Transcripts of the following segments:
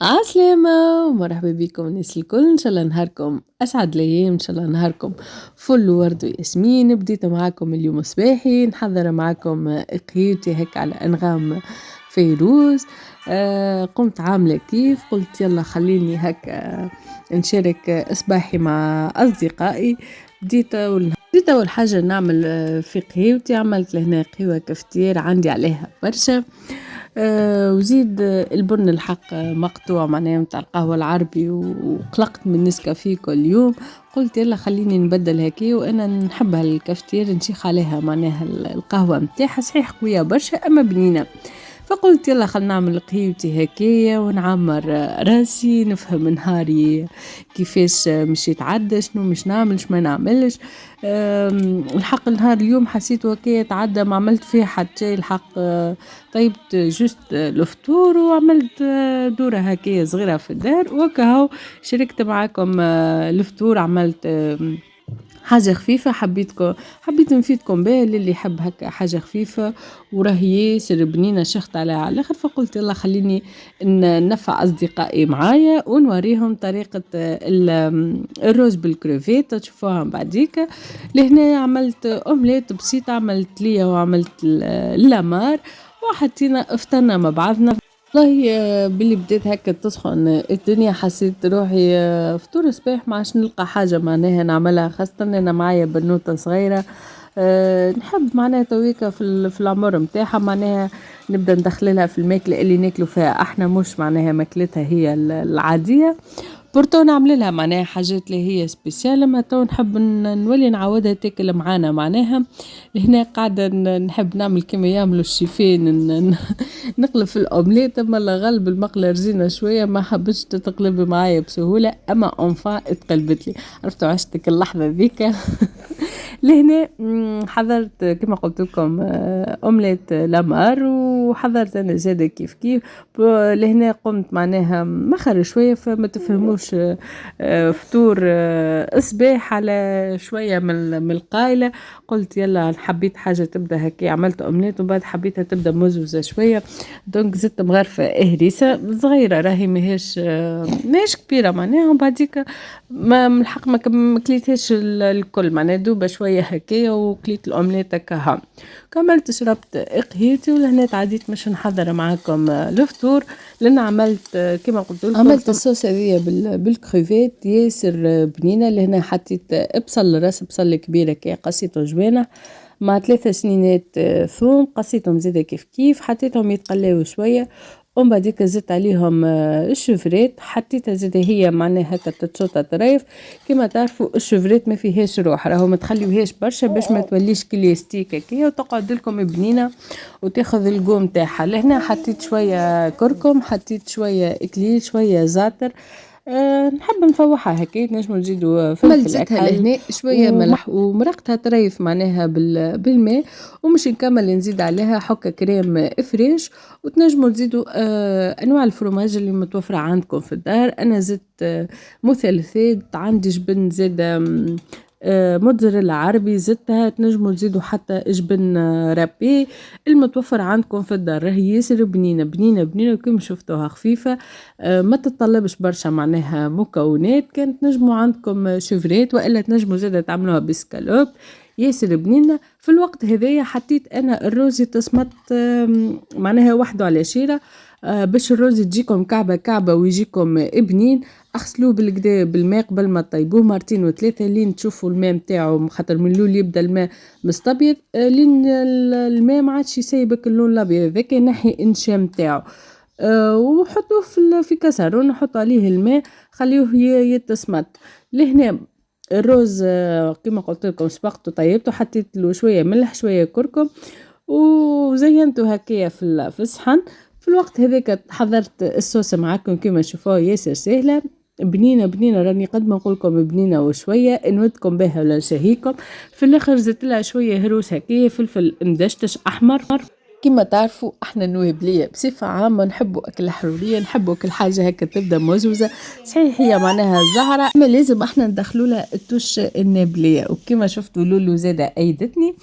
عسلامة ومرحبا بكم الناس الكل، إن شاء الله نهاركم أسعد الأيام، إن شاء الله نهاركم فل ورد وياسمين. بديت معاكم اليوم صباحي نحضر معاكم قهيوتي هيك على أنغام فيروز. قمت عاملة كيف قلت يلا خليني هكا نشارك إصباحي مع أصدقائي. بديت أول حاجة نعمل في قهيوتي، عملت لهنا قهوة كفتير عندي عليها برشا. وزيد البن الحق مقطوع معناها متاع القهوة العربي، وقلقت من نسكافيه كل يوم. قلت يلا خليني نبدل هكي، وأنا نحبها الكافتير نشيخ عليها معناها القهوة متاعها صحيح قوية برشا أما بنينة. فقلت يلا خلنا نعمل قهيوتي هكايا ونعمر راسي نفهم نهاري كيفاش مش يتعدى، شنو مش نعمل شما نعملش. الحق نهار اليوم حسيت وكي تعدى ما عملت فيه حتى شيء الحق. طيبت جوست الفطور وعملت دورة هكايا صغيرة في الدار وكهو شاركت معاكم الفطور. عملت حاجة خفيفة حبيت نفيدكم بها للي يحب هكا حاجة خفيفة وراهي ياسر بنينة شخت عليها على الآخر. فقلت يلا خليني ننفع أصدقائي معايا ونوريهم طريقة الروز بالكروفيت تشوفوها بعديك. لهنا عملت أومليت بسيطة، عملت ليا وعملت اللامار وحطينا افطرنا مع بعضنا. والله باللي بديت هكا تسخن الدنيا حسيت روحي فطور صباح ما عادش نلقى حاجة معناها نعملها، خاصة أنا معايا بنوتة صغيرة. نحب معناها تويكا في العمر متاعها معناها نبدأ ندخلها في الماكلة اللي ناكلوا فيها احنا، مش معناها ماكلتها هي العادية. بورتو نعمل لها معناها حاجات اللي هي سبيسيال، ما تو نحب نولي نعودها تاكل معانا معناها. هنا قاعدة نحب نعمل كما يعملوا الشيفين نقلب في الأومليت، أما غلب المقلة رزينة شوية ما حبش تتقلب معايا بسهولة، أما أونفا اتقلبت لي. عرفتوا عشتك اللحظة ذيك لهنا حضرت كما قلت لكم أومليت لامار، وحضرت أنا زادة كيف كيف. لهنا قمت معناها مخر شوية فما تفهموش فطور صباح على شوية من القايلة. قلت يلا حبيت حاجة تبدأ هكي، عملت أومليت وبعد حبيتها تبدأ مزوزة شوية. دونك زدت مغرفة هريسة صغيرة راهي ماهيش كبيرة معناها. وبعديك ما ملحق ما كليتهاش الكل معناها دوبة شوية هكايا وكليت الأومليت كها. كملت شربت قهيتي ولهنا تعديت مش نحضر معاكم الفطور، لأن عملت كما قلت لكم عملت الصوص هذيا بالكريفيت ياسر بنينة. لهنا حطيت راس بصل كبيرة كي قصيته جوانح مع 3 سنينات ثوم قصيتهم زيادة كيف كيف حطيتهم يتقلاو شوية. ومن بعديك زدت عليهم الشفريت حطيتها زيادة هي معناها هكا تتشوطة طريف. كما تعرفوا الشفريت ما فيهاش روح راهو ما تخليوهاش برشا باش ما توليش كليستيك هكايا وتقعد لكم بنينة وتاخذ القوم تاعها. لهنا حطيت شوية كركم، حطيت شوية اكليل، شوية زعتر. نحب نفوحها هكا نجمو نزيدو فلفل أكحل لهنا شوية ملح ومرقتها طريف معناها بالماء. ومش نكمل نزيد عليها حكة كريم فريش. وتنجموا تزيدوا أنواع الفرماج اللي متوفرة عندكم في الدار. أنا زدت مثلثات عندي جبن زادة موتزاريلا عربي زدتها. تنجموا تزيدوا حتى جبن رابي المتوفر عندكم في الدار، راهي ياسر بنينة بنينة بنينة كما شفتوها خفيفة. ما تتطلبش برشا معناها مكونات. كانت نجموا عندكم شفريت وإلا تنجموا زادة تعملوها بسكالوب ياسر بنينة. في الوقت هذايا حطيت أنا الروز تصمت معناها وحده على شيرة باش الروز تجيكم كعبة كعبة ويجيكم بنين. اغسلوه بالكدا بالماء قبل ما طيبوه مرتين وثلاثة لين تشوفوا الماء متاعو، خاطر من اللول يبدا الماء مستبيض لين الماء ما عادش يسيبك اللون الابيض هذاك ينحي النشا متاعو. وحطوه في كسرونه ونحط عليه الماء خليوه يتسمط. لهنا الروز كما قلت لكم سبقته طيبته حطيت له شويه ملح شويه كركم وزينته هكايا في الصحن. في الوقت هذاك حضرت الصوص معاكم كما تشوفوه ياسر سهله بنينه بنينه. راني قد ما نقول لكم بنينه وشويه نودكم بها ولا نشهيكم. في الاخر زدت لها شويه هروس هكايا فلفل مدشتش احمر. كما تعرفوا احنا نوابليه بصفه عامه نحبوا اكل الحروريه، نحبوا كل حاجه هكا تبدا موزوزه. صحيح هي معناها زهره اما لازم احنا ندخلوا لها التوش النابليه. وكما شفتوا لولو زاده ايدتني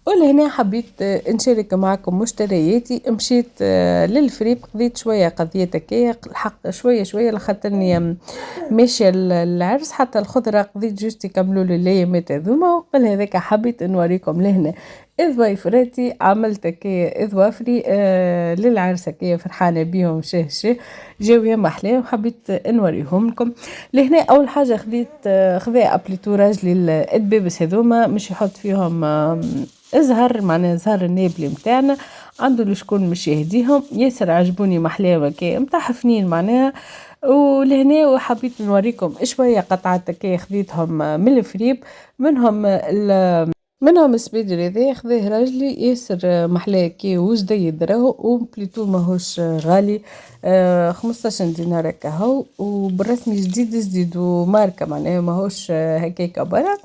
ولهنا حبيت نشارك معكم مشترياتي. مشيت للفريب، قضيت شوية قضية هكايا الحق شوية لخاطرني ماشية العرس، حتى الخضرة قضيت جوست يكملوا لي الايامات هذوما. وقبل هذاك حبيت نوريكم لهنا ضيفراتي، عملت هكايا ضوافري للعرس هكايا، فرحانة بيهم شه جاو يا محلاه، وحبيت نوريهم لكم. لهنا أول حاجة خذا أبليتو راجلي الدبابس هذوما، مش يحط فيهم زهر، معناها زهر النابلي متاعنا، عنده لشكون مش يهديهم، ياسر عجبوني محلاوة كي متاع حفنين معناها. ولهنا وحبيت نوريكم شوية قطعات كي خذيتهم من الفريب، منهم السبيدر هذا خذاه راجلي ياسر محلاه كي وجديد راهو، وبليتو ماهوش غالي، 15 دينار هكا هو، وبالرسمي جديد وماركة معناها ماهوش هكاكا برا.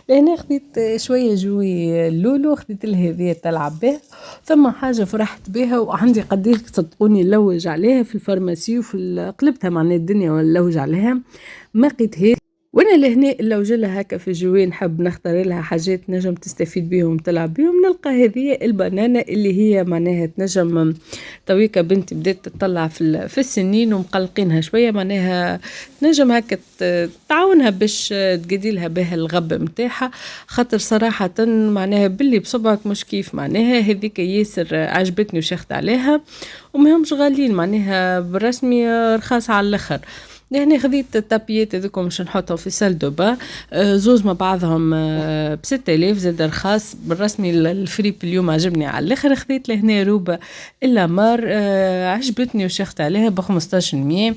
لهنا خذيت شوية جوي لولو، خذيت لها هذيا تلعب به. ثم حاجة فرحت بها وعندي قديش صدقوني نلوج عليها في الفارماسي وفي قلبتها معناها الدنيا ونلوج عليها، ما لقيتهاش. وانا لهنا اللوجه لها هكا في جوي نحب نختار لها حاجات نجم تستفيد بيهم تلعب بيهم، نلقى هذه البنانه اللي هي معناها تنجم تويكا بنتي بدات تطلع في السنين ومقلقينها شويه، معناها نجم هكا تعاونها باش تقدي لها بها الغب نتاعها، خاطر صراحه معناها باللي بصبعك مش كيف، معناها هذيك ياسر عجبتني وشخت عليها، ومهمش غاليين معناها بالرسمي رخاص على الاخر. يعني خذيت التابيات هذوكم باش نحطهم في سال دو با، زوز مع بعضهم ب6000 زاد رخاص بالرسمي. الفريب اليوم عجبني على الاخر. خذيت لهنا روبه الا مار عجبتني وشخت عليها ب1500،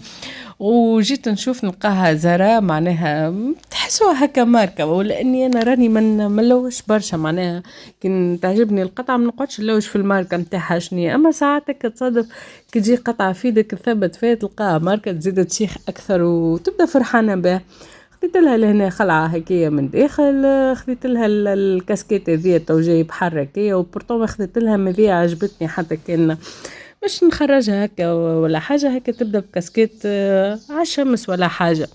وجيت نشوف نلقاها زرا معناها تحسوها هكا ماركه، ولاني انا راني من نلوش برشا معناها كي تعجبني القطعه ما نقعدش نلوش في الماركه نتاعها شنيا، اما ساعات هكا تصادف كي تجي قطعه في يدك ثبت فيها تلقاها ماركه تزيد تشيخ اكثر وتبدا فرحانه بها. خديت لها لهنا خلعه هكيه من داخل، خديت لها الكاسكيت هذيا تو جاي بحر هكيه، وبورتو خديت لها مذيا عجبتني، حتى كان باش نخرجها هكا ولا حاجة هكا تبدأ بكاسكيت عالشمس ولا حاجة.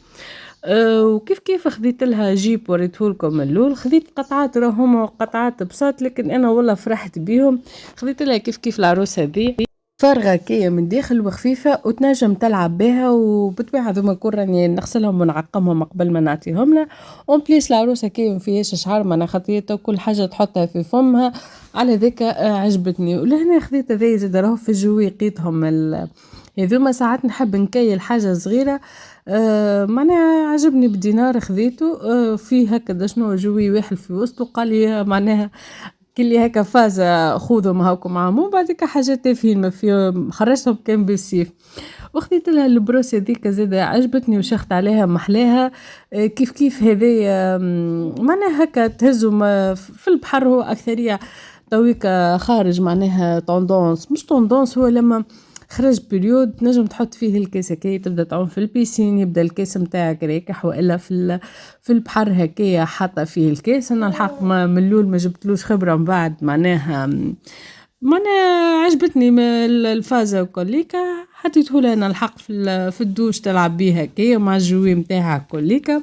وكيف كيف خذيت لها جيب وريتهولكم اللول، خذيت قطعات راهم قطعات بساط، لكن أنا والله فرحت بيهم. خذيت لها كيف كيف العروسة دي فارغة كية من داخل وخفيفة وتنجم تلعب بها، وبالطبيعة هذوما كل راني نغسلهم ونعقمهم قبل ما نعطيهم لها. اون بليس العروسة كي ما فيهاش شعر معناها خطيتها وكل حاجة تحطها في فمها، على ذاك عجبتني. ولهنا خذيت هذايا زاد راهو في الجوي قيتهم هذوما ساعات نحب نكيل حاجة صغيرة، معناها عجبني بدينار خذيته، فيه هكا شنو جوي واحد في وسطه، قال لي معناها كلي هكا فازة خذهم هاكم عامو، بعدك حاجات تافهين ما فيهم خرجتهم كان بالسيف. وخذيت لها البروس هذيك زاده عجبتني وشخت عليها محلاها، كيف كيف هذايا معناها هكا تهزهم في البحر، هو أكثرية تويكا خارج معناها طوندونس، مش طوندونس، هو لما خرج بريود نجم تحط فيه الكيس هكايا تبدا تعوم في البيسين، يبدا الكيس نتاعك راكح، والا في البحر هكايا حاطه فيه الكيس. انا الحق ما من الاول ما جبتلوش خبره، من بعد معناها عجبتني الفازه وكليكا، حطيته لها انا الحق في الدوش تلعب بيه هكايا مع الجوي نتاعها كليكا.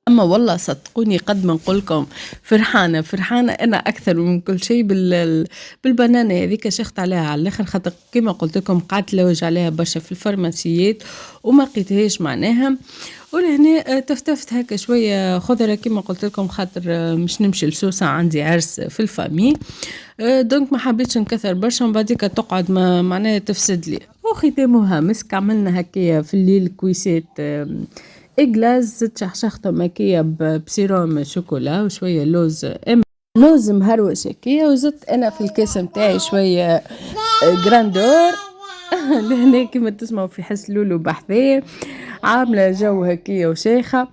اما والله صدقوني قد ما نقولكم فرحانه انا اكثر من كل شيء بالبنانه هذيك، شخت عليها على الاخر، خاطر كما قلت لكم قعدت لوج عليها برشا في الفارماسيات وما لقيتهاش معناها. ولهنا تفتفت هكا شويه خضره كما قلت لكم، خاطر مش نمشي لسوسه عندي عرس في الفامي، دونك ما حبيتش نكثر برشا، من بعديك تقعد ما معناها تفسد لي. وختامها مسك، عملنا هكايا في الليل كويسات إجلاز، تشخشختهم هكية بسيروم شوكولا وشوية لوز مهروس هكية، وزدت أنا في الكيس متاعي شوية جراندور لهنا كما تسمعوا في حس لولو بحذاه، عاملة جو هكية وشيخة.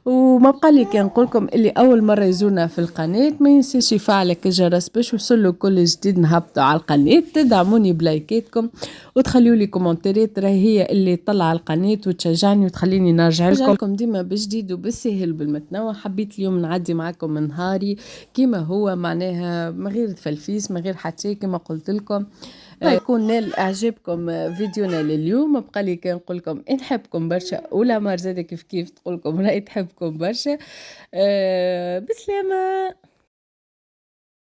وما بقى لي كان نقولكم اللي أول مرة يزورنا في القناة ما ينسيش يفعلك الجرس باش يوصلوا كل جديد نهبطوا على القناة، تدعموني بلايكاتكم وتخليوا لي كومنتات، راهي هي اللي تطلع القناة وتشجعني وتخليني نرجع لكم ديما بجديد وبالسهل وبالمتنوع. حبيت اليوم نعدي معكم من نهاري كما هو معناها من غير تفلفيس من غير حتى كما قلت لكم. يكون نال اعجابكم فيديونا لليوم. بقى لي كان نقول لكم نحبكم برشا، ولا مار زاد كيف تقول لكم راهي تحبكم برشا. بسلامه.